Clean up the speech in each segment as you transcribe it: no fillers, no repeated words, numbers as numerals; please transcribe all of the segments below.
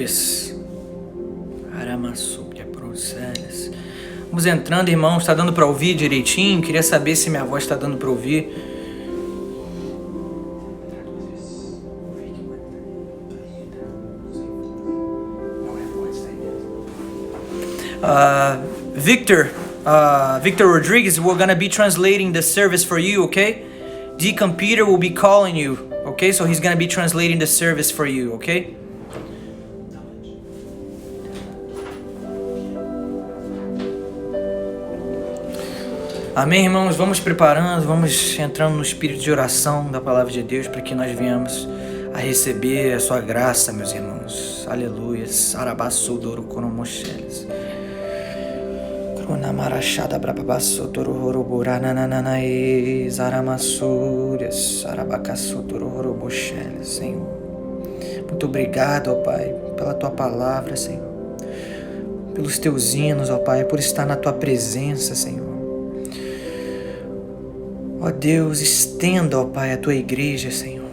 Aleluias. Vamos entrando, irmãos. Está dando para ouvir direitinho? Queria saber se minha voz está dando para ouvir. Victor Rodriguez, we're gonna be translating the service for you, okay? Deacon Peter will be calling you, okay? So he's gonna be translating the service for you, okay? Amém, irmãos? Vamos preparando, vamos entrando no espírito de oração da palavra de Deus para que nós venhamos a receber a sua graça, meus irmãos. Aleluia. Sarabassodoro konomosheles. Kronamarashada brababassodoro horoboranananae zaramassurias. Sarabacassodoro horobosheles, Senhor. Muito obrigado, ó Pai, pela tua palavra, Senhor. Pelos teus hinos, ó Pai, por estar na tua presença, Senhor. Ó Deus, estenda, ó Pai, a tua igreja, Senhor.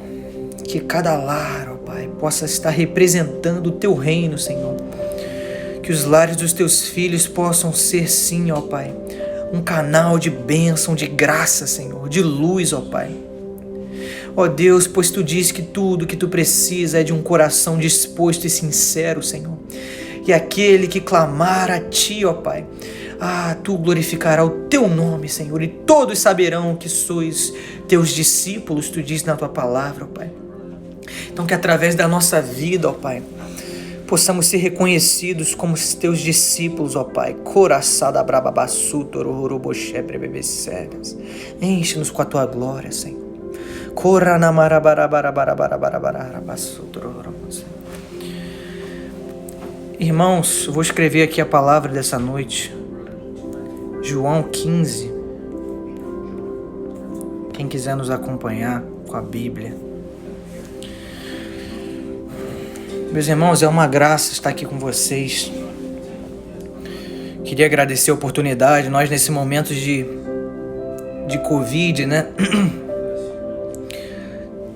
Que cada lar, ó Pai, possa estar representando o teu reino, Senhor. Que os lares dos teus filhos possam ser, sim, ó Pai, um canal de bênção, de graça, Senhor, de luz, ó Pai. Ó Deus, pois tu diz que tudo que tu precisa é de um coração disposto e sincero, Senhor. E aquele que clamar a ti, ó Pai, tu glorificará o teu nome, Senhor, e todos saberão que sois teus discípulos, tu diz na tua palavra, ó Pai. Então que através da nossa vida, ó Pai, possamos ser reconhecidos como teus discípulos, ó Pai. Enche-nos com a tua glória, Senhor. Irmãos, eu vou escrever aqui a palavra dessa noite. João 15. Quem quiser nos acompanhar com a Bíblia. Meus irmãos, é uma graça estar aqui com vocês. Queria agradecer a oportunidade. Nós, nesse momento de Covid, né?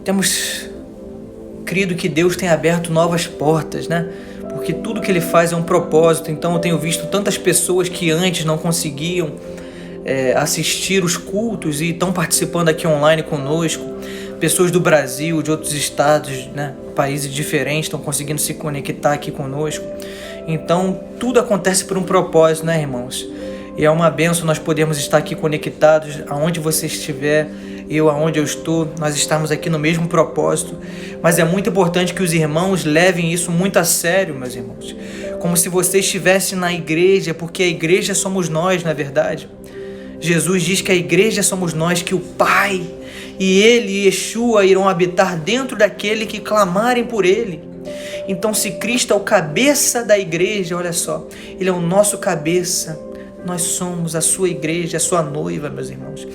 Temos crido que Deus tem aberto novas portas, né? Porque tudo que Ele faz é um propósito. Então eu tenho visto tantas pessoas que antes não conseguiam assistir os cultos e estão participando aqui online conosco. Pessoas do Brasil, de outros estados, né, países diferentes, estão conseguindo se conectar aqui conosco. Então tudo acontece por um propósito, né, irmãos? E é uma bênção nós podermos estar aqui conectados, aonde você estiver, aonde eu estou, nós estamos aqui no mesmo propósito. Mas é muito importante que os irmãos levem isso muito a sério, meus irmãos. Como se você estivesse na igreja, porque a igreja somos nós, na verdade. Jesus diz que a igreja somos nós, que o Pai e Ele e Yeshua irão habitar dentro daquele que clamarem por Ele. Então, se Cristo é o cabeça da igreja, olha só, Ele é o nosso cabeça. Nós somos a sua igreja, a sua noiva, meus irmãos.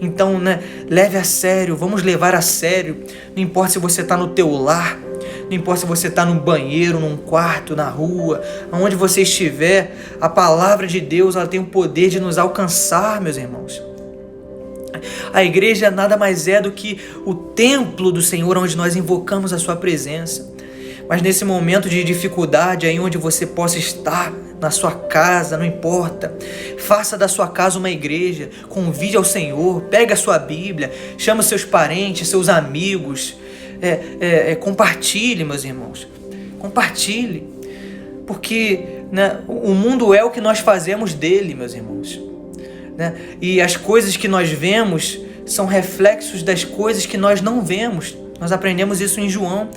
Então, né, leve a sério, vamos levar a sério. Não importa se você está no teu lar, não importa se você está no banheiro, num quarto, na rua, aonde você estiver, a palavra de Deus, ela tem o poder de nos alcançar, meus irmãos. A igreja nada mais é do que o templo do Senhor, onde nós invocamos a sua presença. Mas nesse momento de dificuldade, aí onde você possa estar, na sua casa, não importa, faça da sua casa uma igreja, convide ao Senhor, pega a sua Bíblia, chama os seus parentes, seus amigos, compartilhe, meus irmãos, compartilhe, porque, né, o mundo é o que nós fazemos dele, meus irmãos, né? E as coisas que nós vemos são reflexos das coisas que nós não vemos. Nós aprendemos isso em João,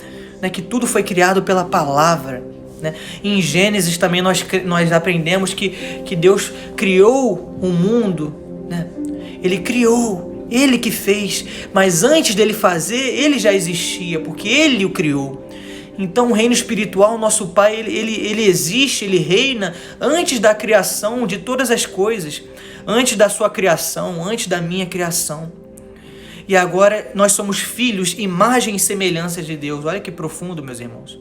né, que tudo foi criado pela palavra, né? Em Gênesis também nós aprendemos que Deus criou o mundo, né? Ele criou, Ele que fez, mas antes dele fazer, Ele já existia, porque Ele o criou. Então o reino espiritual, nosso Pai, ele existe, Ele reina antes da criação de todas as coisas, antes da sua criação, antes da minha criação. E agora nós somos filhos, imagem e semelhança de Deus. Olha que profundo, meus irmãos.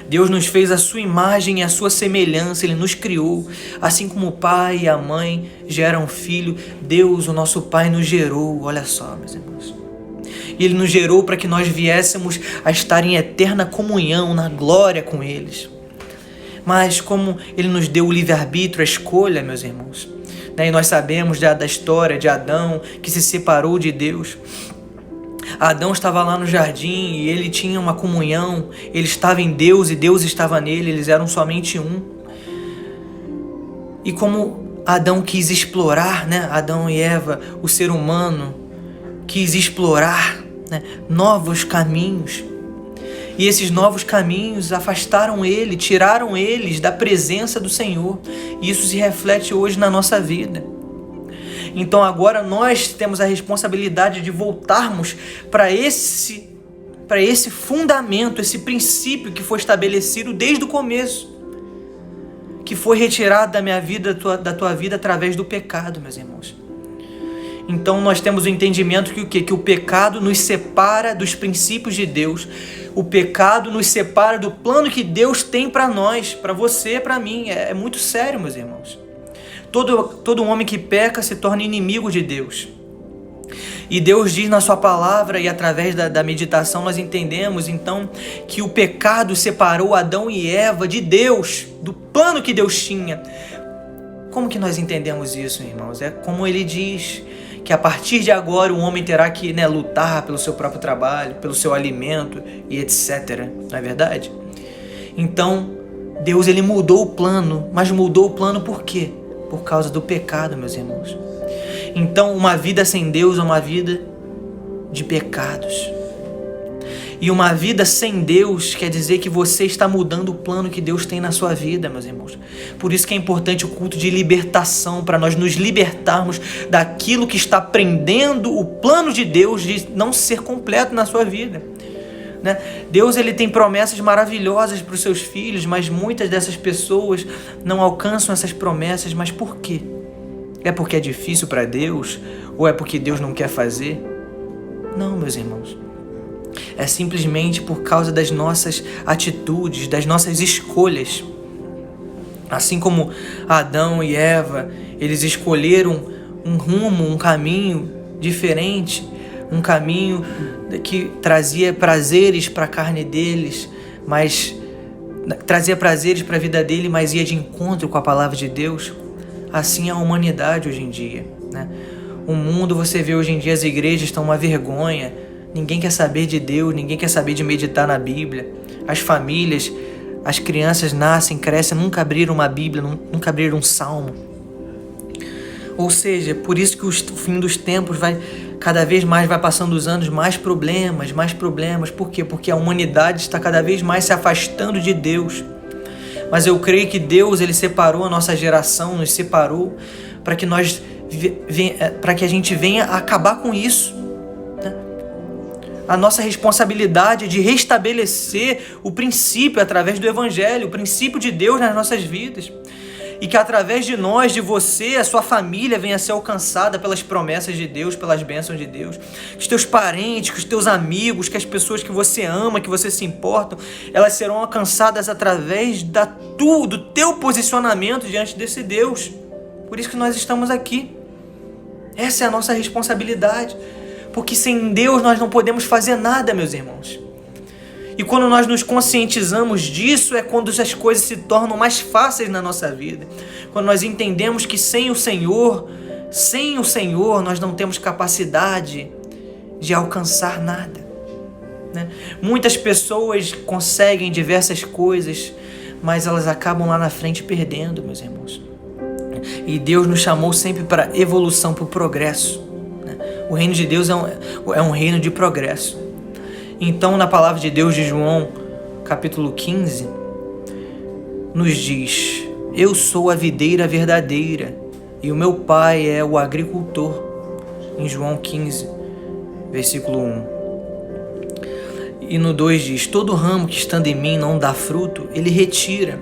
Deus nos fez a sua imagem e a sua semelhança, Ele nos criou. Assim como o pai e a mãe geram um filho, Deus, o nosso Pai, nos gerou. Olha só, meus irmãos. e Ele nos gerou para que nós viéssemos a estar em eterna comunhão, na glória com eles. Mas como Ele nos deu o livre-arbítrio, a escolha, meus irmãos, né? E nós sabemos da história de Adão, que se separou de Deus. Adão estava lá no jardim e ele tinha uma comunhão, ele estava em Deus e Deus estava nele, eles eram somente um. E como Adão quis explorar, né? Adão e Eva, o ser humano, quis explorar, né, novos caminhos. E esses novos caminhos afastaram ele, tiraram eles da presença do Senhor. E isso se reflete hoje na nossa vida. Então agora nós temos a responsabilidade de voltarmos para esse fundamento, esse princípio que foi estabelecido desde o começo, que foi retirado da minha vida, da tua vida através do pecado, meus irmãos. Então nós temos o entendimento que o quê? Que o pecado nos separa dos princípios de Deus. O pecado nos separa do plano que Deus tem para nós, para você, para mim. É muito sério, meus irmãos. Todo homem que peca se torna inimigo de Deus. E Deus diz na sua palavra, e através da meditação nós entendemos então que o pecado separou Adão e Eva de Deus, do plano que Deus tinha. Como que nós entendemos isso, irmãos? É como ele diz, que a partir de agora o homem terá que, né, lutar pelo seu próprio trabalho, pelo seu alimento e etc. Não é verdade? Então, Deus ele mudou o plano, mas mudou o plano por quê? Por causa do pecado, meus irmãos. Então, uma vida sem Deus é uma vida de pecados. E uma vida sem Deus quer dizer que você está mudando o plano que Deus tem na sua vida, meus irmãos. Por isso que é importante o culto de libertação, para nós nos libertarmos daquilo que está prendendo o plano de Deus de não ser completo na sua vida. Né? Deus ele tem promessas maravilhosas para os seus filhos, mas muitas dessas pessoas não alcançam essas promessas. Mas por quê? É porque é difícil para Deus? Ou é porque Deus não quer fazer? Não, meus irmãos. É simplesmente por causa das nossas atitudes, das nossas escolhas. Assim como Adão e Eva, eles escolheram um rumo, um caminho diferente, um caminho que trazia prazeres para a carne deles, mas trazia prazeres para a vida dele, mas ia de encontro com a palavra de Deus. Assim é a humanidade hoje em dia, né? O mundo, você vê hoje em dia, as igrejas estão uma vergonha. Ninguém quer saber de Deus, ninguém quer saber de meditar na Bíblia. As famílias, as crianças nascem, crescem, nunca abriram uma Bíblia, nunca abriram um salmo. Ou seja, por isso que o fim dos tempos cada vez mais vai passando os anos, mais problemas. Por quê? Porque a humanidade está cada vez mais se afastando de Deus. Mas eu creio que Deus ele separou a nossa geração, nos separou para que a gente venha a acabar com isso. A nossa responsabilidade de restabelecer o princípio através do Evangelho, o princípio de Deus nas nossas vidas. E que através de nós, de você, a sua família venha a ser alcançada pelas promessas de Deus, pelas bênçãos de Deus. Que os teus parentes, que os teus amigos, que as pessoas que você ama, que você se importa, elas serão alcançadas através do teu posicionamento diante desse Deus. Por isso que nós estamos aqui. Essa é a nossa responsabilidade. Porque sem Deus nós não podemos fazer nada, meus irmãos. E quando nós nos conscientizamos disso, é quando as coisas se tornam mais fáceis na nossa vida. Quando nós entendemos que sem o Senhor, nós não temos capacidade de alcançar nada. Né? Muitas pessoas conseguem diversas coisas, mas elas acabam lá na frente perdendo, meus irmãos. E Deus nos chamou sempre para evolução, para o progresso. O reino de Deus é um reino de progresso. Então, na palavra de Deus de João, capítulo 15, nos diz: eu sou a videira verdadeira e o meu pai é o agricultor. Em João 15, versículo 1. E no 2 diz: todo ramo que estando em mim não dá fruto, ele retira.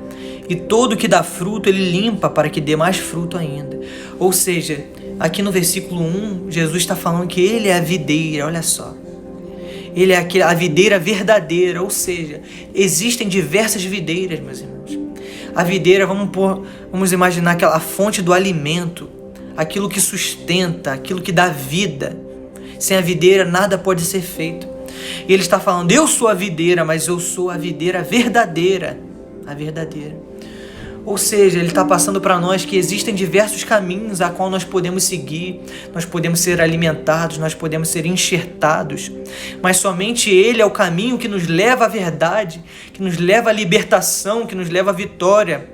E todo que dá fruto, ele limpa para que dê mais fruto ainda. Ou seja, aqui no versículo 1, Jesus está falando que ele é a videira, olha só. Ele é a videira verdadeira, ou seja, existem diversas videiras, meus irmãos. A videira, vamos imaginar aquela fonte do alimento, aquilo que sustenta, aquilo que dá vida. Sem a videira nada pode ser feito. E ele está falando, eu sou a videira, mas eu sou a videira verdadeira. A verdadeira. Ou seja, ele está passando para nós que existem diversos caminhos a qual nós podemos seguir, nós podemos ser alimentados, nós podemos ser enxertados, mas somente ele é o caminho que nos leva à verdade, que nos leva à libertação, que nos leva à vitória.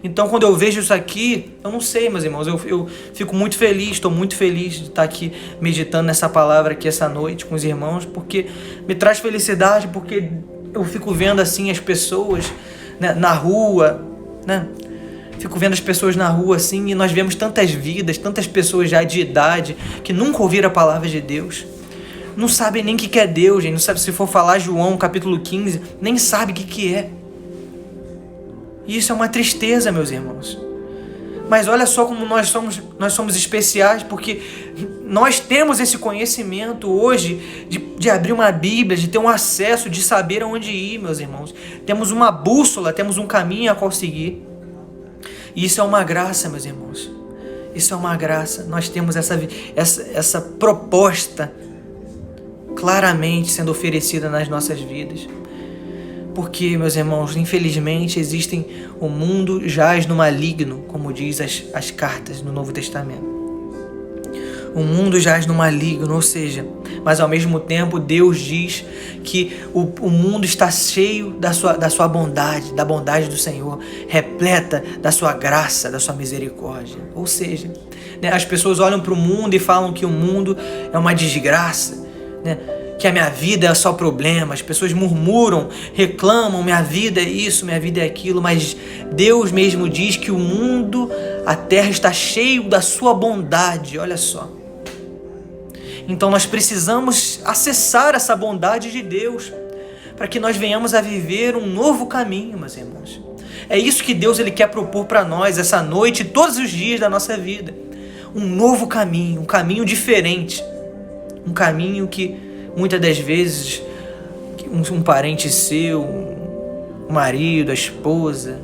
Então, quando eu vejo isso aqui, eu não sei, meus irmãos, eu fico muito feliz, estou muito feliz de estar aqui meditando nessa palavra aqui essa noite com os irmãos, porque me traz felicidade, porque eu fico vendo assim as pessoas, né, na rua, né? Fico vendo as pessoas na rua assim, e nós vemos tantas vidas, tantas pessoas já de idade que nunca ouviram a palavra de Deus, não sabem nem o que é Deus, gente. Não sabe, se for falar João capítulo 15, nem sabe o que é. E isso é uma tristeza, meus irmãos. Mas olha só como nós somos especiais, porque nós temos esse conhecimento hoje de abrir uma Bíblia, de ter um acesso, de saber aonde ir, meus irmãos. Temos uma bússola, temos um caminho a qual seguir. E isso é uma graça, meus irmãos. Isso é uma graça. Nós temos essa proposta claramente sendo oferecida nas nossas vidas. Porque, meus irmãos, infelizmente o mundo jaz no maligno, como diz as cartas no Novo Testamento. O mundo jaz no maligno, ou seja, mas ao mesmo tempo Deus diz que o mundo está cheio da sua bondade, da bondade do Senhor, repleta da sua graça, da sua misericórdia. Ou seja, né, as pessoas olham para o mundo e falam que o mundo é uma desgraça, né? Que a minha vida é só problema, as pessoas murmuram, reclamam, minha vida é isso, minha vida é aquilo, mas Deus mesmo diz que o mundo, a terra está cheio da sua bondade, olha só. Então nós precisamos acessar essa bondade de Deus, para que nós venhamos a viver um novo caminho, meus irmãos. É isso que Deus ele quer propor para nós essa noite e todos os dias da nossa vida. Um novo caminho, um caminho diferente, um caminho que muitas das vezes um parente seu, o marido, a esposa,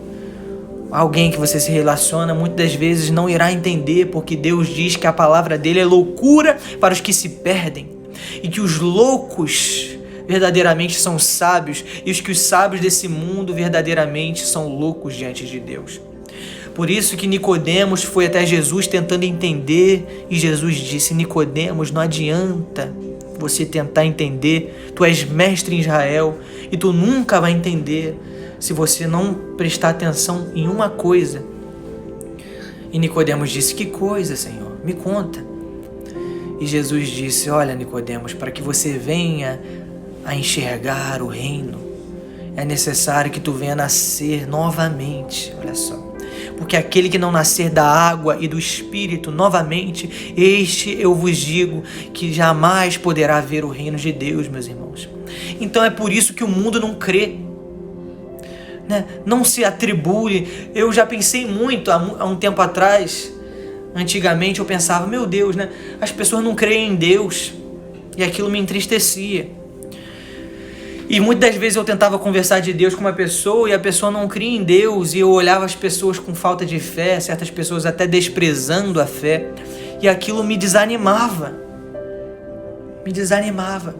alguém que você se relaciona, muitas das vezes não irá entender, porque Deus diz que a palavra dele é loucura para os que se perdem, e que os loucos verdadeiramente são sábios, e os que os sábios desse mundo verdadeiramente são loucos diante de Deus. Por isso que Nicodemos foi até Jesus tentando entender, e Jesus disse: Nicodemos, não adianta você tentar entender, tu és mestre em Israel e tu nunca vai entender se você não prestar atenção em uma coisa. E Nicodemos disse: que coisa, Senhor? Me conta. E Jesus disse: olha, Nicodemos, para que você venha a enxergar o reino, é necessário que tu venha nascer novamente. Olha só. Porque aquele que não nascer da água e do Espírito novamente, este eu vos digo que jamais poderá ver o reino de Deus, meus irmãos. Então é por isso que o mundo não crê, né? Não se atribui. Eu já pensei muito há um tempo atrás, antigamente eu pensava, meu Deus, né? As pessoas não creem em Deus, e aquilo me entristecia. E muitas das vezes eu tentava conversar de Deus com uma pessoa e a pessoa não cria em Deus, e eu olhava as pessoas com falta de fé, certas pessoas até desprezando a fé, e aquilo me desanimava.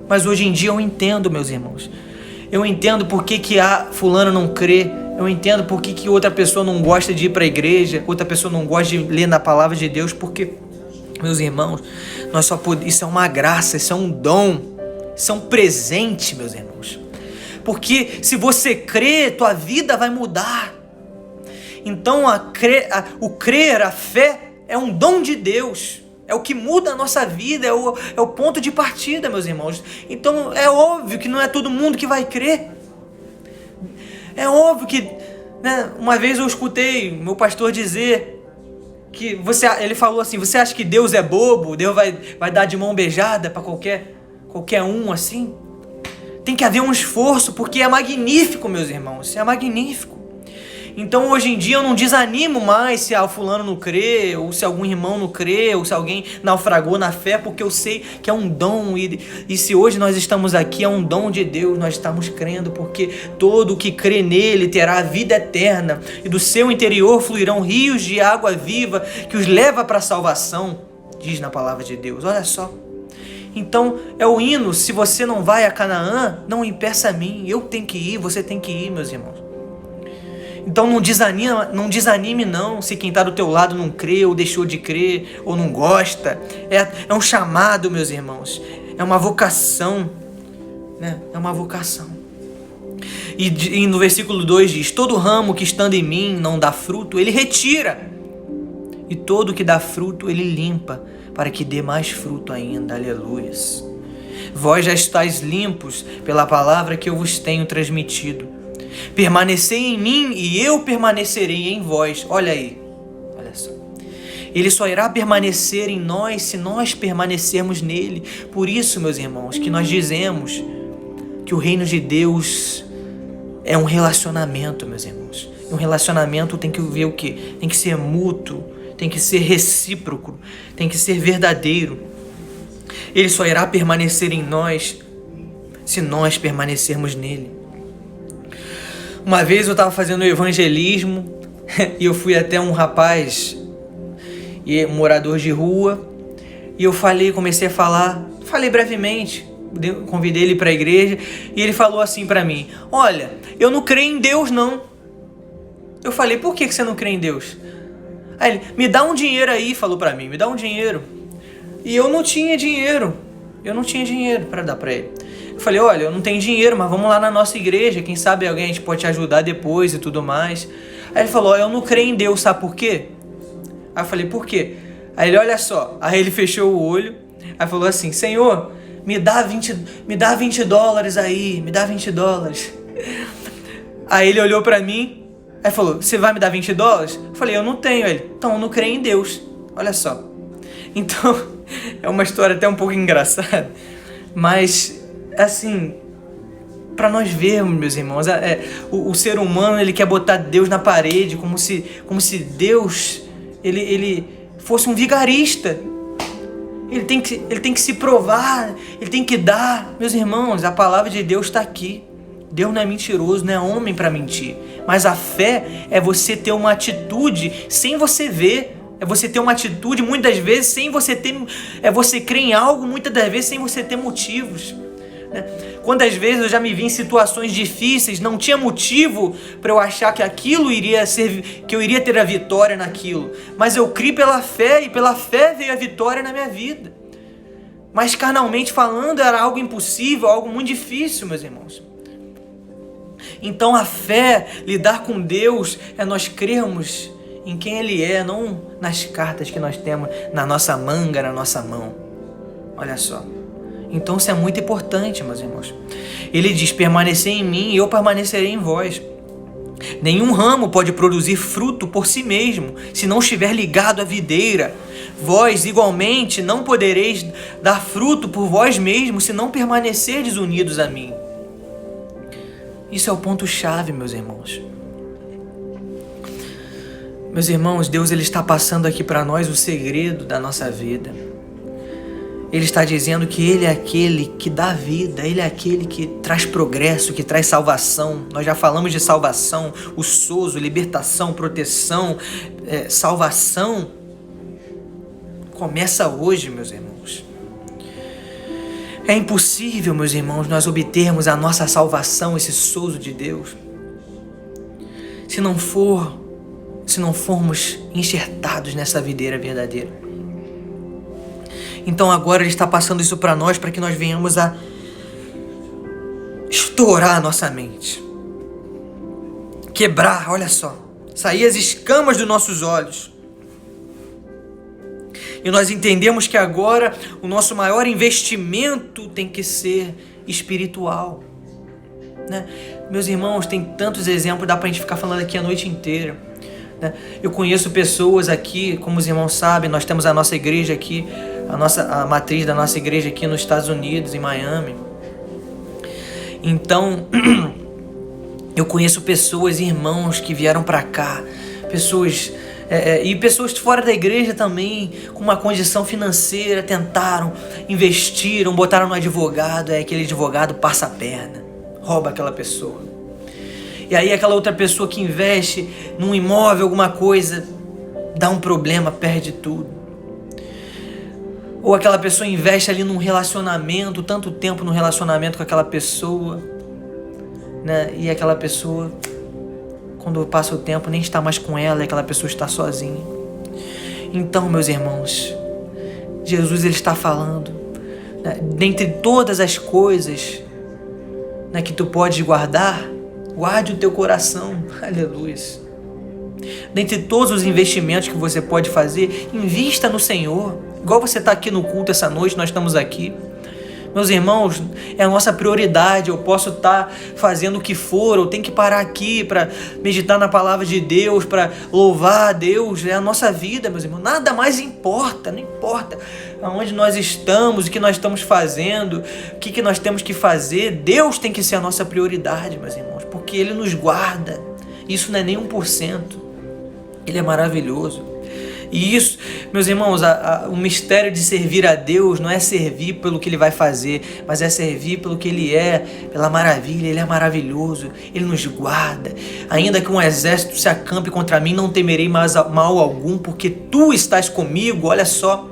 Mas hoje em dia eu entendo, meus irmãos. Eu entendo por que fulano não crê, eu entendo por que outra pessoa não gosta de ir para a igreja, outra pessoa não gosta de ler na palavra de Deus, porque, meus irmãos, isso é uma graça, isso é um dom, isso é um presente, meus irmãos. Porque se você crê, tua vida vai mudar. Então o crer, a fé é um dom de Deus. É o que muda a nossa vida, é o ponto de partida, meus irmãos. Então é óbvio que não é todo mundo que vai crer. É óbvio que, né, uma vez eu escutei meu pastor dizer que ele falou assim: você acha que Deus é bobo? Deus vai dar de mão beijada para qualquer um assim? Tem que haver um esforço, porque é magnífico, meus irmãos, é magnífico. Então hoje em dia eu não desanimo mais se fulano não crê, ou se algum irmão não crê, ou se alguém naufragou na fé, porque eu sei que é um dom, e se hoje nós estamos aqui é um dom de Deus, nós estamos crendo, porque todo o que crê nele terá a vida eterna, e do seu interior fluirão rios de água viva, que os leva para a salvação, diz na palavra de Deus. Olha só. Então é o hino: se você não vai a Canaã, não impeça a mim, eu tenho que ir, você tem que ir, meus irmãos. Então não desanime não, se quem está do teu lado não crê, ou deixou de crer, ou não gosta. É um chamado, meus irmãos, é uma vocação, né? É uma vocação. E no versículo 2 diz: todo ramo que estando em mim não dá fruto, ele retira, e todo que dá fruto ele limpa, para que dê mais fruto ainda. Aleluias. Vós já estáis limpos pela palavra que eu vos tenho transmitido. Permanecei em mim e eu permanecerei em vós. Olha aí, olha só. Ele só irá permanecer em nós se nós permanecermos nele. Por isso, meus irmãos, que nós dizemos que o reino de Deus é um relacionamento, meus irmãos. Um relacionamento tem que ver o quê? Tem que ser mútuo, tem que ser recíproco, tem que ser verdadeiro. Ele só irá permanecer em nós se nós permanecermos nele. Uma vez eu estava fazendo evangelismo e eu fui até um rapaz, um morador de rua, e eu comecei a falar, falei brevemente, convidei ele para a igreja, e ele falou assim para mim: olha, eu não creio em Deus não. Eu falei: por que você não crê em Deus? Aí ele: me dá um dinheiro aí, falou para mim, me dá um dinheiro. E eu não tinha dinheiro para dar para ele. Eu falei: olha, eu não tenho dinheiro, mas vamos lá na nossa igreja, quem sabe alguém a gente pode te ajudar depois e tudo mais. Aí ele falou: eu não creio em Deus, sabe por quê? Aí eu falei: por quê? Aí ele: olha só. Aí ele fechou o olho, aí falou assim: Senhor, me dá 20 dólares aí, me dá 20 dólares. Aí ele olhou pra mim, aí falou: você vai me dar 20 dólares? Eu falei: eu não tenho. Ele: então eu não creio em Deus. Olha só. Então, é uma história até um pouco engraçada, mas assim, para nós vermos, meus irmãos, o ser humano, ele quer botar Deus na parede, como se Deus ele fosse um vigarista. Ele tem que se provar, ele tem que dar. Meus irmãos, a palavra de Deus está aqui. Deus não é mentiroso, não é homem para mentir. Mas a fé é você ter uma atitude sem você ver. É você ter uma atitude, muitas vezes, sem você ter... É você crer em algo, muitas das vezes, sem você ter motivos. Né? Quantas vezes eu já me vi em situações difíceis, não tinha motivo para eu achar que aquilo iria ser... que eu iria ter a vitória naquilo. Mas eu criei pela fé, e pela fé veio a vitória na minha vida. Mas carnalmente falando, era algo impossível, algo muito difícil, meus irmãos. Então a fé, lidar com Deus, é nós crermos em quem Ele é, não nas cartas que nós temos na nossa manga, na nossa mão. Olha só. Então isso é muito importante, meus irmãos. Ele diz: permanecer em mim e eu permanecerei em vós. Nenhum ramo pode produzir fruto por si mesmo, se não estiver ligado à videira. Vós, igualmente, não podereis dar fruto por vós mesmos, se não permanecerdes unidos a mim. Isso é o ponto-chave, meus irmãos. Meus irmãos, Deus ele está passando aqui para nós o segredo da nossa vida. Ele está dizendo que Ele é aquele que dá vida, Ele é aquele que traz progresso, que traz salvação. Nós já falamos de salvação, o sozo, libertação, proteção, salvação. Começa hoje, meus irmãos. É impossível, meus irmãos, nós obtermos a nossa salvação, esse sozo de Deus, se não formos enxertados nessa videira verdadeira. Então agora Ele está passando isso para nós, para que nós venhamos a estourar a nossa mente, quebrar, olha só, sair as escamas dos nossos olhos. E nós entendemos que agora o nosso maior investimento tem que ser espiritual, né? Meus irmãos, tem tantos exemplos, dá para a gente ficar falando aqui a noite inteira, né? Eu conheço pessoas aqui, como os irmãos sabem, nós temos a nossa igreja aqui, a matriz da nossa igreja aqui nos Estados Unidos, em Miami. Então, eu conheço pessoas, irmãos que vieram para cá, pessoas fora da igreja também, com uma condição financeira, tentaram, investiram, botaram no advogado, aquele advogado passa a perna, rouba aquela pessoa. E aí aquela outra pessoa que investe num imóvel, alguma coisa, dá um problema, perde tudo. Ou aquela pessoa investe ali num relacionamento, tanto tempo no relacionamento com aquela pessoa, né? E aquela pessoa, quando passa o tempo, nem está mais com ela, e aquela pessoa está sozinha. Então, meus irmãos, Jesus ele está falando, né? Dentre todas as coisas, né, que tu podes guardar, guarde o teu coração. Aleluia. Dentre todos os investimentos que você pode fazer, invista no Senhor. Igual você está aqui no culto essa noite, nós estamos aqui. Meus irmãos, é a nossa prioridade. Eu posso estar fazendo o que for, eu tenho que parar aqui para meditar na palavra de Deus, para louvar a Deus. É a nossa vida, meus irmãos. Nada mais importa, não importa aonde nós estamos, o que nós estamos fazendo, o que nós temos que fazer. Deus tem que ser a nossa prioridade, meus irmãos, porque Ele nos guarda. Isso não é nem 1%. Ele é maravilhoso. E isso, meus irmãos, o mistério de servir a Deus não é servir pelo que Ele vai fazer, mas é servir pelo que Ele é, pela maravilha. Ele é maravilhoso, Ele nos guarda. Ainda que um exército se acampe contra mim, não temerei mal algum, porque Tu estás comigo. Olha só,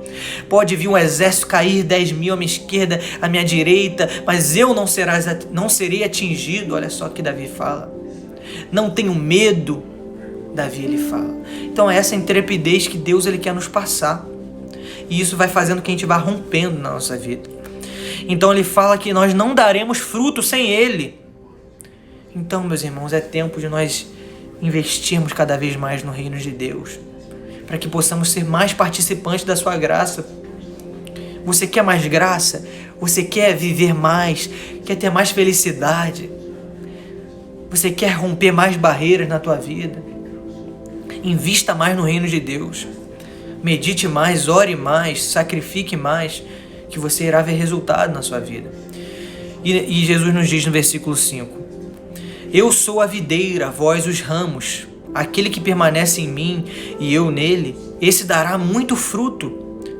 pode vir um exército cair 10.000 à minha esquerda, à minha direita, mas eu não serei atingido. Olha só o que Davi fala. Não tenho medo, Davi ele fala. Então é essa intrepidez que Deus ele quer nos passar. E isso vai fazendo que a gente vá rompendo na nossa vida. Então ele fala que nós não daremos fruto sem Ele. Então, meus irmãos, é tempo de nós investirmos cada vez mais no reino de Deus, para que possamos ser mais participantes da sua graça. Você quer mais graça? Você quer viver mais? Quer ter mais felicidade? Você quer romper mais barreiras na tua vida? Invista mais no reino de Deus. Medite mais, ore mais, sacrifique mais, que você irá ver resultado na sua vida. E Jesus nos diz no versículo 5: Eu sou a videira, vós os ramos. Aquele que permanece em mim e eu nele, esse dará muito fruto,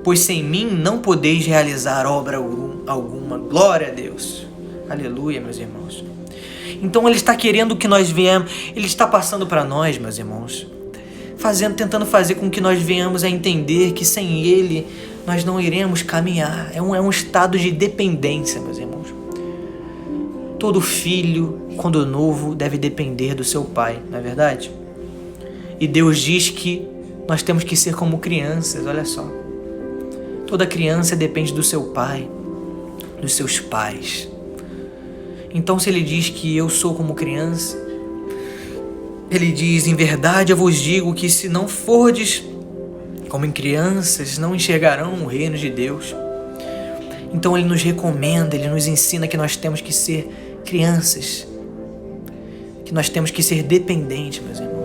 pois sem mim não podeis realizar obra alguma. Glória a Deus. Aleluia, meus irmãos. Então Ele está querendo que nós venhamos, Ele está passando para nós, meus irmãos, tentando fazer com que nós venhamos a entender que sem Ele nós não iremos caminhar. É um estado de dependência, meus irmãos. Todo filho, quando novo, deve depender do seu pai, não é verdade? E Deus diz que nós temos que ser como crianças, olha só. Toda criança depende do seu pai, dos seus pais. Então, se Ele diz que eu sou como criança, Ele diz: em verdade eu vos digo que se não fordes como em crianças, não enxergarão o reino de Deus. Então Ele nos recomenda, Ele nos ensina que nós temos que ser crianças, que nós temos que ser dependentes, meus irmãos.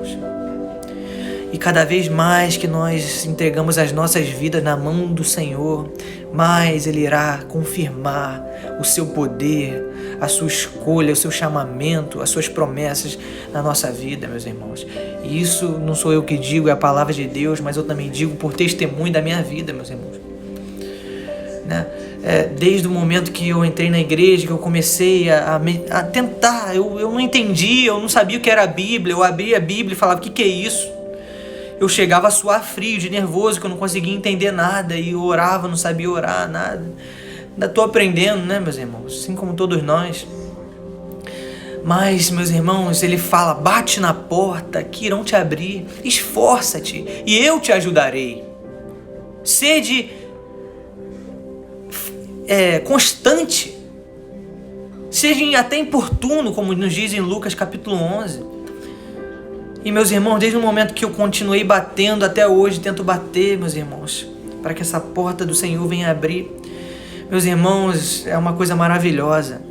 E cada vez mais que nós entregamos as nossas vidas na mão do Senhor, mais Ele irá confirmar o seu poder, a sua escolha, o seu chamamento, as suas promessas na nossa vida, meus irmãos. E isso não sou eu que digo, é a palavra de Deus, mas eu também digo por testemunho da minha vida, meus irmãos. Né? Desde o momento que eu entrei na igreja, que eu comecei a tentar, eu não entendia, eu não sabia o que era a Bíblia, eu abria a Bíblia e falava: o que é isso? Eu chegava a suar frio, de nervoso, que eu não conseguia entender nada, e eu orava, não sabia orar, nada. Ainda estou aprendendo, né, meus irmãos? Assim como todos nós. Mas, meus irmãos, Ele fala: bate na porta, que irão te abrir. Esforça-te e eu te ajudarei. Sede constante. Seja até importuno, como nos diz em Lucas capítulo 11. E, meus irmãos, desde o momento que eu continuei batendo até hoje, tento bater, meus irmãos, para que essa porta do Senhor venha abrir. Meus irmãos, é uma coisa maravilhosa.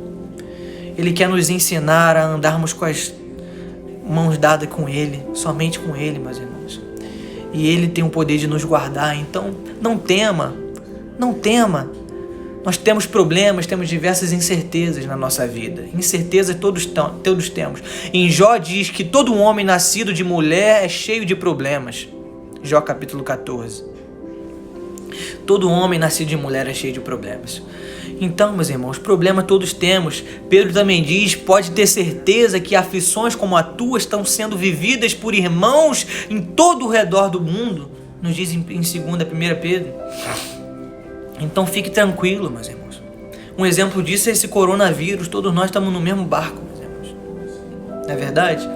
Ele quer nos ensinar a andarmos com as mãos dadas com Ele, somente com Ele, meus irmãos. E Ele tem o poder de nos guardar. Então, não tema, não tema. Nós temos problemas, temos diversas incertezas na nossa vida. Incertezas todos temos. Em Jó diz que todo homem nascido de mulher é cheio de problemas. Jó capítulo 14. Todo homem nascido de mulher é cheio de problemas. Então, meus irmãos, problema todos temos. Pedro também diz: pode ter certeza que aflições como a tua estão sendo vividas por irmãos em todo o redor do mundo. Nos diz em 1 Pedro. Então fique tranquilo, meus irmãos. Um exemplo disso é esse coronavírus. Todos nós estamos no mesmo barco, meus irmãos. Não é verdade?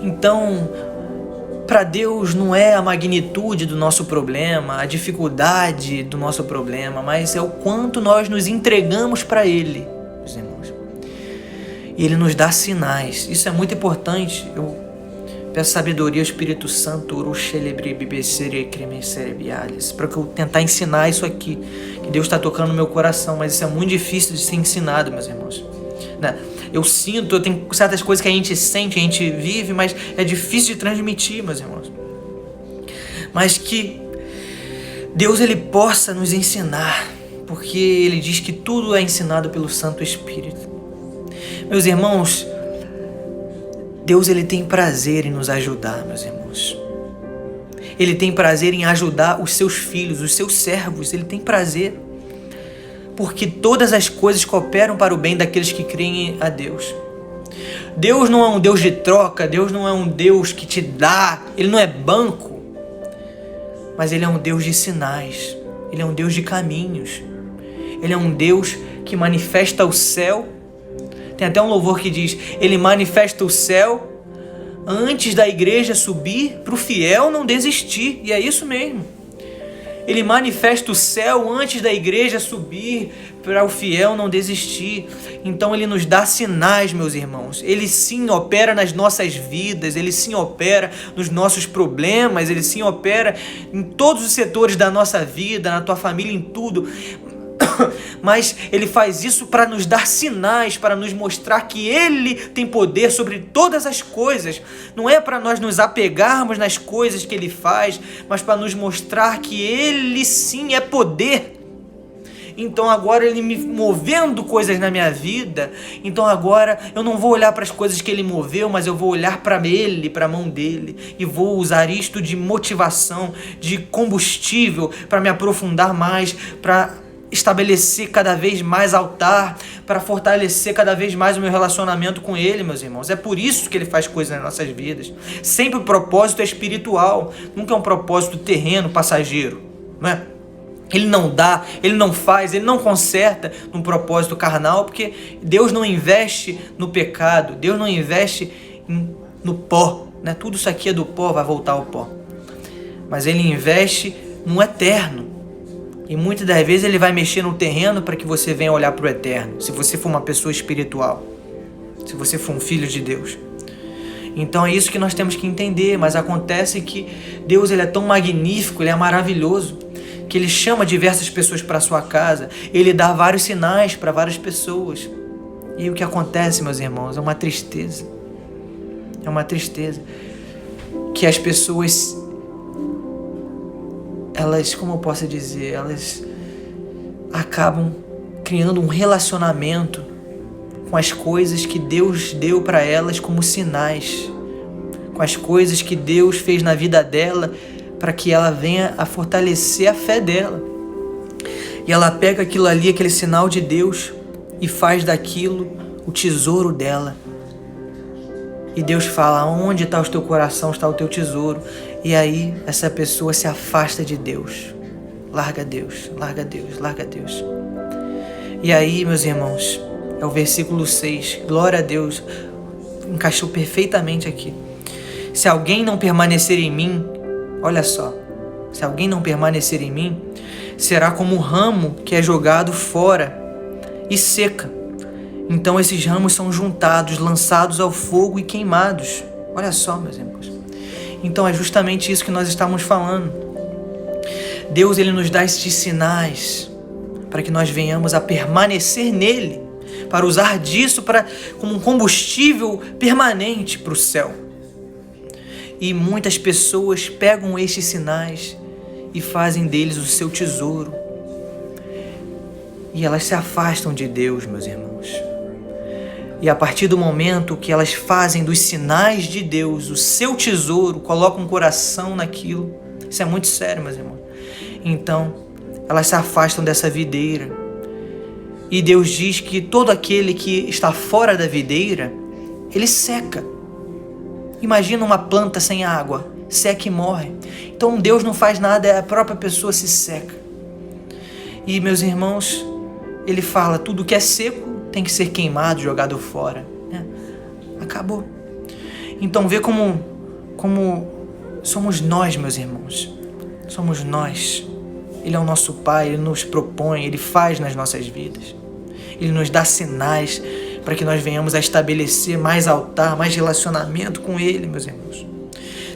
Então, para Deus não é a magnitude do nosso problema, a dificuldade do nosso problema, mas é o quanto nós nos entregamos para Ele, meus irmãos. E Ele nos dá sinais. Isso é muito importante. Eu peço sabedoria ao Espírito Santo para que eu tentar ensinar isso aqui, que Deus está tocando no meu coração, mas isso é muito difícil de ser ensinado, meus irmãos. Eu sinto, eu tenho certas coisas que a gente sente, a gente vive, mas é difícil de transmitir, meus irmãos. Mas que Deus ele possa nos ensinar, porque Ele diz que tudo é ensinado pelo Santo Espírito. Meus irmãos, Deus ele tem prazer em nos ajudar, meus irmãos. Ele tem prazer em ajudar os seus filhos, os seus servos. Ele tem prazer. Porque todas as coisas cooperam para o bem daqueles que creem a Deus. Deus não é um Deus de troca, Deus não é um Deus que te dá, Ele não é banco, mas Ele é um Deus de sinais, Ele é um Deus de caminhos, Ele é um Deus que manifesta o céu. Tem até um louvor que diz, Ele manifesta o céu antes da igreja subir para o fiel não desistir, e é isso mesmo. Ele manifesta o céu antes da igreja subir para o fiel não desistir. Então Ele nos dá sinais, meus irmãos. Ele sim opera nas nossas vidas, Ele sim opera nos nossos problemas, Ele sim opera em todos os setores da nossa vida, na tua família, em tudo. Mas Ele faz isso para nos dar sinais, para nos mostrar que Ele tem poder sobre todas as coisas. Não é para nós nos apegarmos nas coisas que Ele faz, mas para nos mostrar que Ele sim é poder. Então agora Ele me movendo coisas na minha vida, então agora eu não vou olhar para as coisas que Ele moveu, mas eu vou olhar para Ele, para a mão dEle, e vou usar isto de motivação, de combustível, para me aprofundar mais, para estabelecer cada vez mais altar, para fortalecer cada vez mais o meu relacionamento com Ele, meus irmãos. É por isso que Ele faz coisas nas nossas vidas. Sempre o propósito é espiritual, nunca é um propósito terreno, passageiro, não é? Ele não dá, Ele não faz, Ele não conserta num propósito carnal, porque Deus não investe no pecado, Deus não investe no pó, né? Tudo isso aqui é do pó, vai voltar ao pó. Mas Ele investe no eterno. E muitas das vezes Ele vai mexer no terreno para que você venha olhar para o eterno, se você for uma pessoa espiritual, se você for um filho de Deus. Então é isso que nós temos que entender, mas acontece que Deus ele é tão magnífico, Ele é maravilhoso, que Ele chama diversas pessoas para a sua casa, Ele dá vários sinais para várias pessoas. E o que acontece, meus irmãos, é uma tristeza. É uma tristeza que as pessoas, elas, como eu posso dizer, elas acabam criando um relacionamento com as coisas que Deus deu para elas como sinais, com as coisas que Deus fez na vida dela para que ela venha a fortalecer a fé dela. E ela pega aquilo ali, aquele sinal de Deus, e faz daquilo o tesouro dela. E Deus fala, onde está o teu coração, está o teu tesouro. E aí essa pessoa se afasta de Deus. Larga Deus, larga Deus, larga Deus. E aí, meus irmãos, é o versículo 6. Glória a Deus. Encaixou perfeitamente aqui. Se alguém não permanecer em mim, olha só. Se alguém não permanecer em mim, será como um ramo que é jogado fora e seca. Então esses ramos são juntados, lançados ao fogo e queimados. Olha só, meus irmãos. Então é justamente isso que nós estamos falando. Deus ele nos dá esses sinais para que nós venhamos a permanecer nele, para usar disso como um combustível permanente para o céu. E muitas pessoas pegam estes sinais e fazem deles o seu tesouro. E elas se afastam de Deus, meus irmãos. E a partir do momento que elas fazem dos sinais de Deus o seu tesouro, colocam um coração naquilo, isso é muito sério, meus irmãos. Então, elas se afastam dessa videira. E Deus diz que todo aquele que está fora da videira, ele seca. Imagina uma planta sem água, seca e morre. Então Deus não faz nada, a própria pessoa se seca. E, meus irmãos, ele fala, tudo que é seco tem que ser queimado, jogado fora. Acabou. Então vê como somos nós, meus irmãos. Somos nós. Ele é o nosso Pai, Ele nos propõe, Ele faz nas nossas vidas. Ele nos dá sinais para que nós venhamos a estabelecer mais altar, mais relacionamento com Ele, meus irmãos.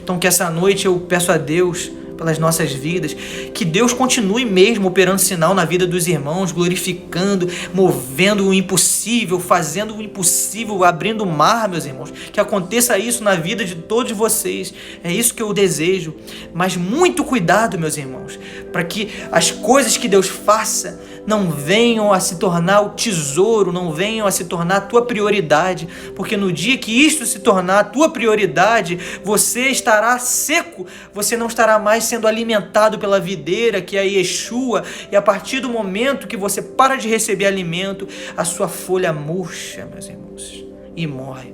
Então que essa noite eu peço a Deus pelas nossas vidas, que Deus continue mesmo operando sinal na vida dos irmãos, glorificando, movendo o impossível, fazendo o impossível, abrindo o mar, meus irmãos. Que aconteça isso na vida de todos vocês. É isso que eu desejo. Mas muito cuidado, meus irmãos, para que as coisas que Deus faça não venham a se tornar o tesouro, não venham a se tornar a tua prioridade, porque no dia que isto se tornar a tua prioridade, você estará seco, você não estará mais sendo alimentado pela videira, que é a Yeshua, e a partir do momento que você para de receber alimento, a sua folha murcha, meus irmãos, e morre.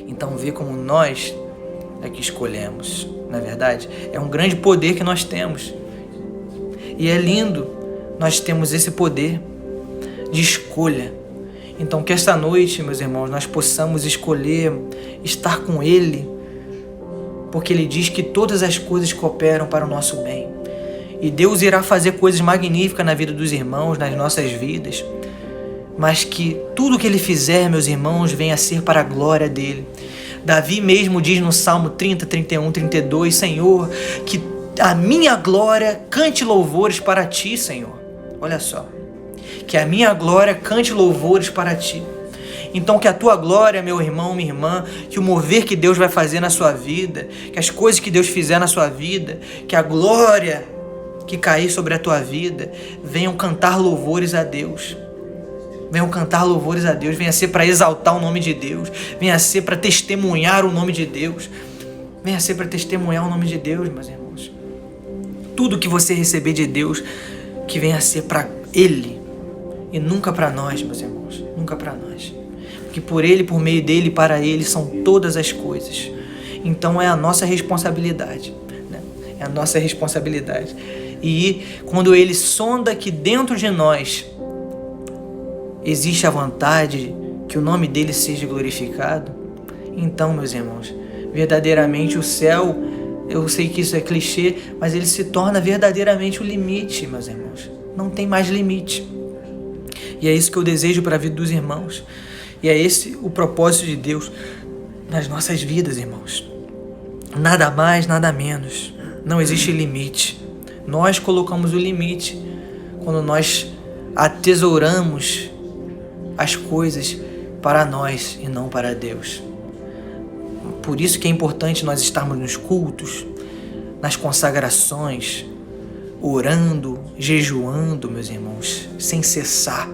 Então vê como nós é que escolhemos, na verdade, é um grande poder que nós temos, e é lindo. Nós temos esse poder de escolha. Então que esta noite, meus irmãos, nós possamos escolher estar com Ele, porque Ele diz que todas as coisas cooperam para o nosso bem. E Deus irá fazer coisas magníficas na vida dos irmãos, nas nossas vidas, mas que tudo que Ele fizer, meus irmãos, venha a ser para a glória dEle. Davi mesmo diz no Salmo 30, 31, 32, Senhor, que a minha glória cante louvores para Ti, Senhor. Olha só, que a minha glória cante louvores para Ti. Então que a Tua glória, meu irmão, minha irmã, que o mover que Deus vai fazer na sua vida, que as coisas que Deus fizer na sua vida, que a glória que cair sobre a tua vida, venham cantar louvores a Deus. Venham cantar louvores a Deus, venha ser para exaltar o nome de Deus, venha ser para testemunhar o nome de Deus, venha ser para testemunhar o nome de Deus, meus irmãos. Tudo que você receber de Deus, que venha a ser para Ele e nunca para nós, meus irmãos, nunca para nós. Porque por Ele, por meio dEle e para Ele são todas as coisas. Então é a nossa responsabilidade, né? É a nossa responsabilidade. E quando Ele sonda que dentro de nós existe a vontade que o nome dEle seja glorificado, então, meus irmãos, verdadeiramente o céu, eu sei que isso é clichê, mas ele se torna verdadeiramente o limite, meus irmãos. Não tem mais limite. E é isso que eu desejo para a vida dos irmãos. E é esse o propósito de Deus nas nossas vidas, irmãos. Nada mais, nada menos. Não existe limite. Nós colocamos o limite quando nós atesouramos as coisas para nós e não para Deus. Por isso que é importante nós estarmos nos cultos, nas consagrações, orando, jejuando, meus irmãos, sem cessar.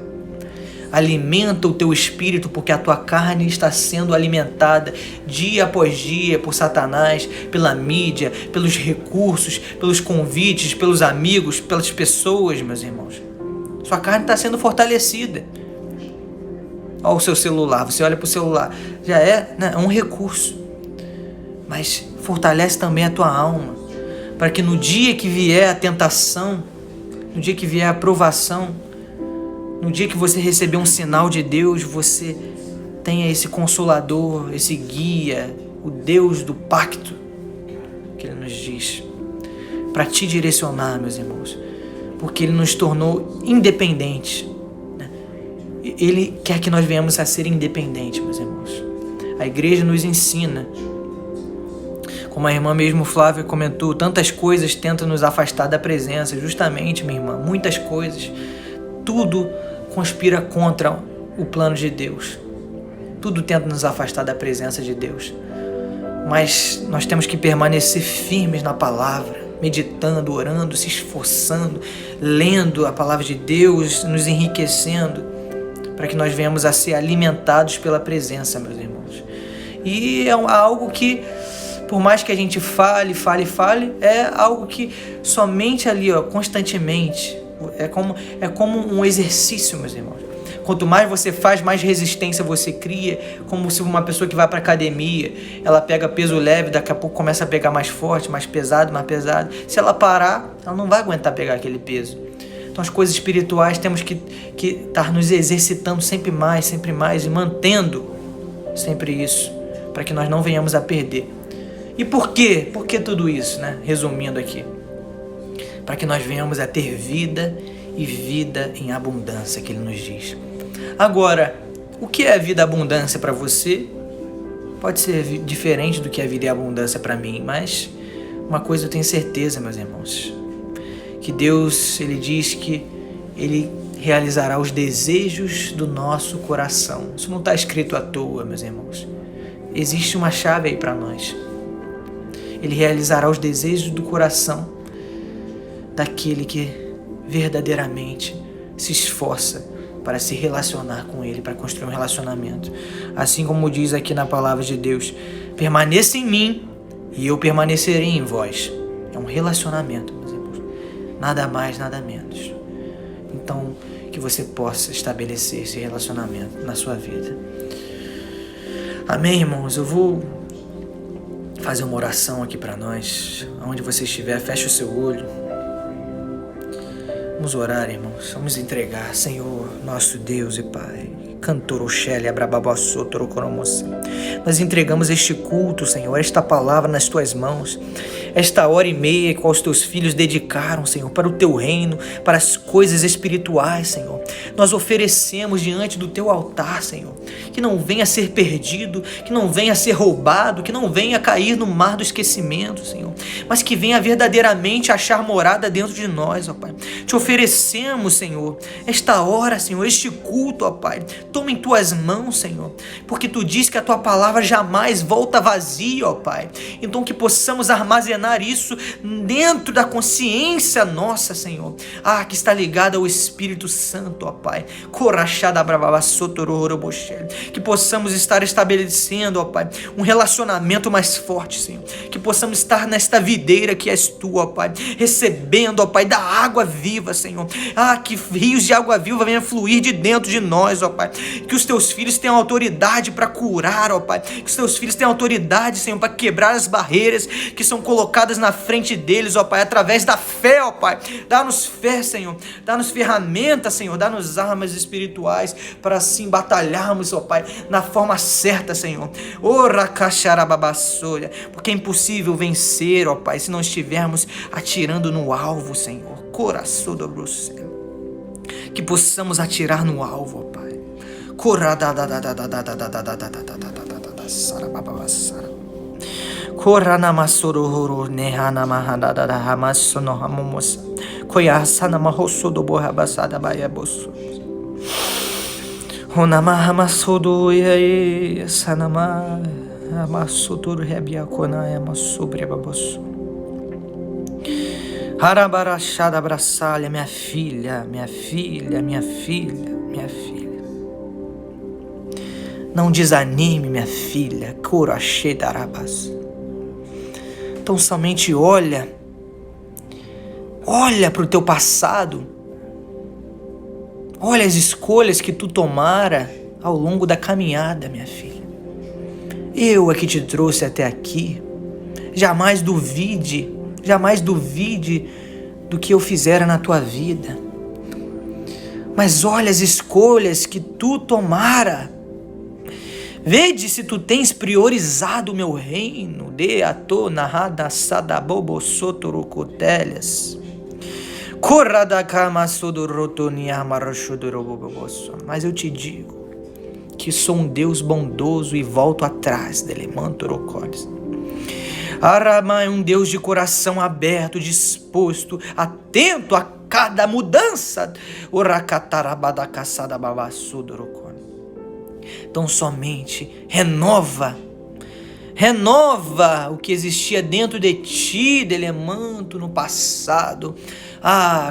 Alimenta o teu espírito, porque a tua carne está sendo alimentada dia após dia por Satanás, pela mídia, pelos recursos, pelos convites, pelos amigos, pelas pessoas, meus irmãos. Sua carne está sendo fortalecida. Olha o seu celular, você olha para o celular, já é, né, um recurso. Mas fortalece também a tua alma, para que no dia que vier a tentação, no dia que vier a provação, no dia que você receber um sinal de Deus, você tenha esse consolador, esse guia, o Deus do pacto, que Ele nos diz, para te direcionar, meus irmãos, porque Ele nos tornou independentes, né? Ele quer que nós venhamos a ser independentes, meus irmãos. A igreja nos ensina, como a irmã mesmo Flávia comentou, tantas coisas tentam nos afastar da presença, justamente, minha irmã, muitas coisas, tudo conspira contra o plano de Deus, tudo tenta nos afastar da presença de Deus, mas nós temos que permanecer firmes na palavra, meditando, orando, se esforçando, lendo a palavra de Deus, nos enriquecendo, para que nós venhamos a ser alimentados pela presença, meus irmãos. E é algo que, por mais que a gente fale, é algo que somente ali, constantemente, é como um exercício, meus irmãos. Quanto mais você faz, mais resistência você cria, como se uma pessoa que vai para academia, ela pega peso leve, daqui a pouco começa a pegar mais forte, mais pesado. Se ela parar, ela não vai aguentar pegar aquele peso. Então as coisas espirituais temos que estar nos exercitando sempre mais e mantendo sempre isso, para que nós não venhamos a perder. E por quê? Por que tudo isso, né? Resumindo aqui, para que nós venhamos a ter vida e vida em abundância, que ele nos diz. Agora, o que é a vida abundância para você? Pode ser diferente do que é a vida e abundância para mim, mas uma coisa eu tenho certeza, meus irmãos, que Deus, ele diz que ele realizará os desejos do nosso coração. Isso não está escrito à toa, meus irmãos. Existe uma chave aí para nós. Ele realizará os desejos do coração daquele que verdadeiramente se esforça para se relacionar com ele, para construir um relacionamento. Assim como diz aqui na palavra de Deus, permaneça em mim e eu permanecerei em vós. É um relacionamento, meus irmãos. Nada mais, nada menos. Então, que você possa estabelecer esse relacionamento na sua vida. Amém, irmãos? Eu vou fazer uma oração aqui para nós. Onde você estiver, feche o seu olho. Vamos orar, irmãos. Vamos entregar, Senhor, nosso Deus e Pai. Nós entregamos este culto, Senhor, esta palavra nas tuas mãos, esta hora e meia que os teus filhos dedicaram, Senhor, para o teu reino, para as coisas espirituais, Senhor. Nós oferecemos diante do teu altar, Senhor, que não venha a ser perdido, que não venha a ser roubado, que não venha a cair no mar do esquecimento, Senhor, mas que venha verdadeiramente achar morada dentro de nós, ó Pai. Te oferecemos, Senhor, esta hora, Senhor, este culto, ó Pai. Toma em tuas mãos, Senhor, porque tu diz que a tua palavra jamais volta vazia, ó Pai. Então que possamos armazenar isso dentro da consciência nossa, Senhor, que está ligada ao Espírito Santo, ó Pai. Que possamos estar estabelecendo, ó Pai, um relacionamento mais forte, Senhor. Que possamos estar nesta videira que és tu, ó Pai, recebendo, ó Pai, da água viva, Senhor. Que rios de água viva venham fluir de dentro de nós, ó Pai. Que os teus filhos tenham autoridade para curar, ó Pai. Que os teus filhos tenham autoridade, Senhor, para quebrar as barreiras que são colocadas na frente deles, ó Pai, através da fé, ó Pai. Dá-nos fé, Senhor. Dá-nos ferramentas, Senhor. Dá-nos armas espirituais para assim batalharmos, ó Pai, na forma certa, Senhor. Porque é impossível vencer, ó Pai, se não estivermos atirando no alvo, Senhor. Coração do céu. Que possamos atirar no alvo, ó Pai. Harabarachada abraçalha, minha filha. Não desanime, minha filha. Então somente olha para o teu passado. Olha as escolhas que tu tomara ao longo da caminhada, minha filha. Eu é que te trouxe até aqui. Jamais duvide do que eu fizera na tua vida. Mas olha as escolhas que tu tomara. Vede se tu tens priorizado o meu reino. Mas eu te digo que sou um Deus bondoso e volto atrás dele. Arama é um Deus de coração aberto, disposto, atento a cada mudança. Então somente renova o que existia dentro de ti, Delemanto, no passado.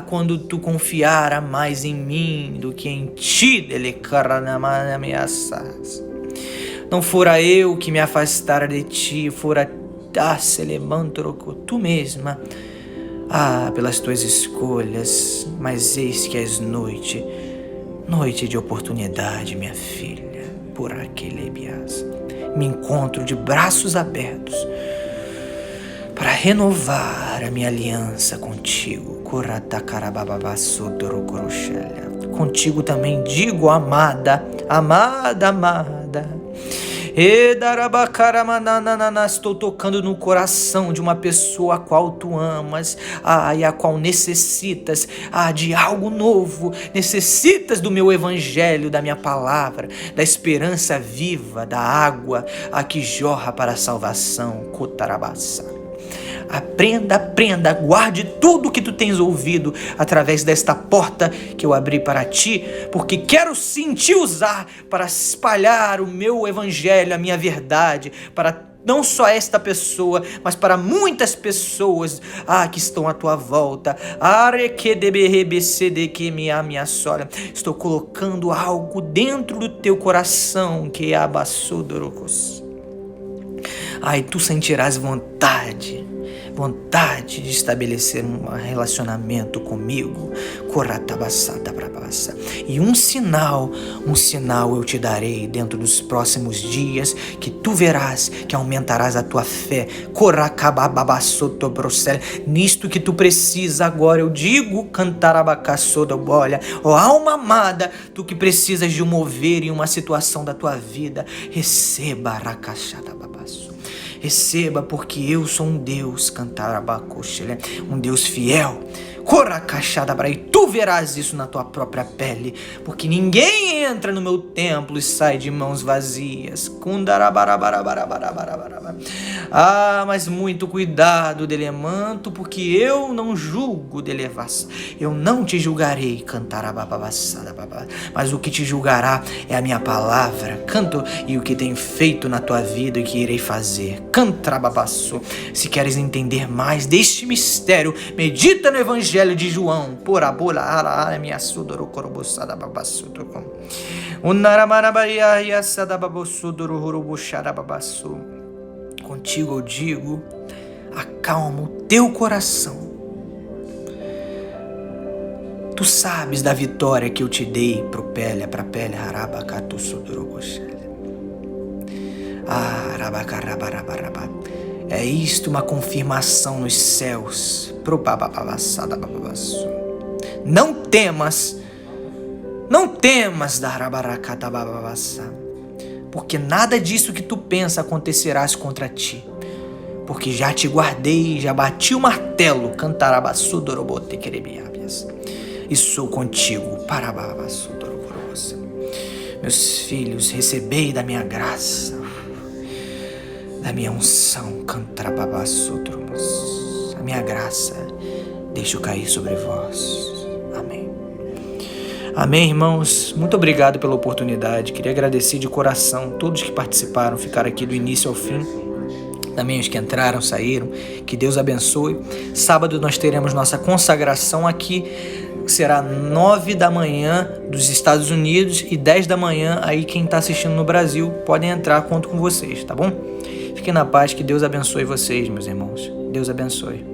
Quando tu confiara mais em mim do que em ti, Delecaranameaças. Não fora eu que me afastara de ti, fora tu mesma, pelas tuas escolhas, mas eis que és noite de oportunidade, minha filha, por aquele bias. Me encontro de braços abertos para renovar a minha aliança contigo. Contigo também digo, amada, amada, amada. Estou tocando no coração de uma pessoa a qual tu amas, e a qual necessitas de algo novo, necessitas do meu evangelho, da minha palavra, da esperança viva, da água que jorra para a salvação. Aprenda, guarde tudo que tu tens ouvido através desta porta que eu abri para ti, porque quero sim te usar para espalhar o meu evangelho, a minha verdade, para não só esta pessoa, mas para muitas pessoas que estão à tua volta. Estou colocando algo dentro do teu coração que é abassodorocos. E tu sentirás vontade de estabelecer um relacionamento comigo. E um sinal eu te darei dentro dos próximos dias, que tu verás que aumentarás a tua fé. Nisto que tu precisa agora, eu digo, olha, alma amada, tu que precisas de um mover em uma situação da tua vida, receba Receba, porque eu sou um Deus, um Deus fiel. E tu verás isso na tua própria pele, porque ninguém entra no meu templo e sai de mãos vazias. Mas muito cuidado, Delemanto, porque eu não julgo, Delevas. Eu não te julgarei, mas o que te julgará é a minha palavra, canto, e o que tenho feito na tua vida e que irei fazer. Se queres entender mais deste mistério, medita no Evangelho de João. Contigo eu digo, acalma o teu coração. Tu sabes da vitória que eu te dei pra pele, é isto uma confirmação nos céus. Não temas, porque nada disso que tu pensa acontecerás contra ti, porque já te guardei, já bati o martelo, e sou contigo. Meus filhos, recebei da minha graça, da minha unção, a minha graça deixo cair sobre vós. Amém. Amém, irmãos. Muito obrigado pela oportunidade. Queria agradecer de coração todos que participaram, ficaram aqui do início ao fim. Também os que entraram, saíram. Que Deus abençoe. Sábado nós teremos nossa consagração aqui. Será 9 da manhã dos Estados Unidos e 10 da manhã aí quem está assistindo no Brasil. Podem entrar, conto com vocês, tá bom? Fiquem na paz, que Deus abençoe vocês, meus irmãos. Deus abençoe.